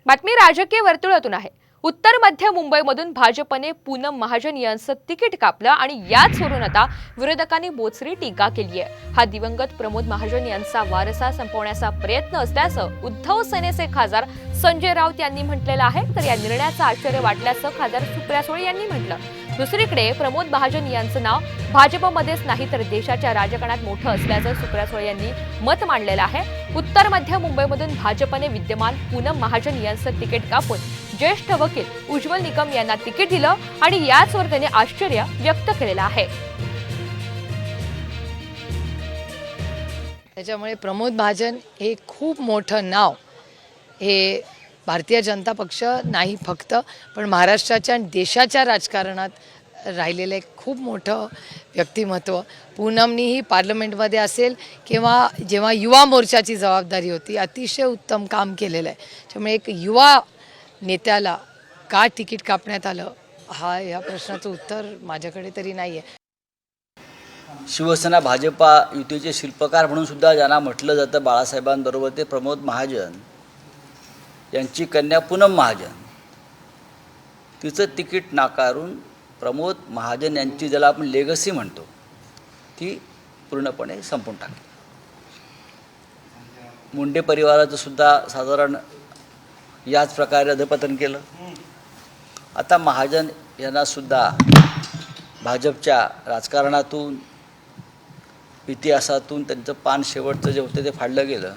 बातमी राजकीय वर्तुळातून आहे। उत्तर मध्य मुंबईमधून भाजपने पूनम महाजन यांचं तिकीट कापलं आणि याच वरून आता विरोधकांनी बोचरी टीका केली आहे। हा दिवंगत प्रमोद महाजन यांचा वारसा संपवण्याचा प्रयत्न असल्याचं उद्धव सेनेचे खासदार संजय राऊत यांनी म्हटलेलं आहे। तर या निर्णयाचं आश्चर्य वाटल्याचं खासदार सुप्रिया सुळे यांनी म्हटलं। दुसरीकडे प्रमोद महाजन यांचं नाव भाजपमध्येच नाही तर देशाच्या राजकारणात मोठं असल्याचं सुप्रिया सुळे यांनी मत मांडलेलं आहे। उत्तर मध्य मुंबईमधून भाजपने विद्यमान पूनम महाजन यांचं तिकीट कापून ज्येष्ठ वकील उज्ज्वल निकम यांना तिकीट दिलं आणि याचवर त्यांनी आश्चर्य व्यक्त केलेलं आहे। त्याच्यामुळे प्रमोद महाजन हे खूप मोठं नाव हे भारतीय जनता पक्ष नाही फक्त पण महाराष्ट्राच्या आणि देशाच्या राजकारणात राहिलेलं एक खूप मोठं व्यक्तिमत्व। पूनमनीही पार्लमेंटमध्ये असेल किंवा जेव्हा युवा मोर्चाची जबाबदारी होती अतिशय उत्तम काम केलेलं आहे। त्यामुळे एक युवा नेत्याला का तिकीट कापण्यात आलं या प्रश्नाचं उत्तर माझ्याकडे तरी नाही आहे। शिवसेना भाजपा युतीचे शिल्पकार म्हणून सुद्धा ज्यांना म्हटलं जातं बाळासाहेबांबरोबर ते प्रमोद महाजन यांची कन्या पूनम महाजन तिचं तिकीट नाकारून प्रमोद महाजन यांची ज्याला आपण लेगसी म्हणतो ती पूर्णपणे संपून टाकली। मुंडे परिवाराचं सुद्धा साधारण याच प्रकारे अधपतन केलं। आता महाजन यांना सुद्धा भाजपच्या राजकारणातून इतिहासातून त्यांचं पान शेवटचं जे होतं ते फाडलं गेलं।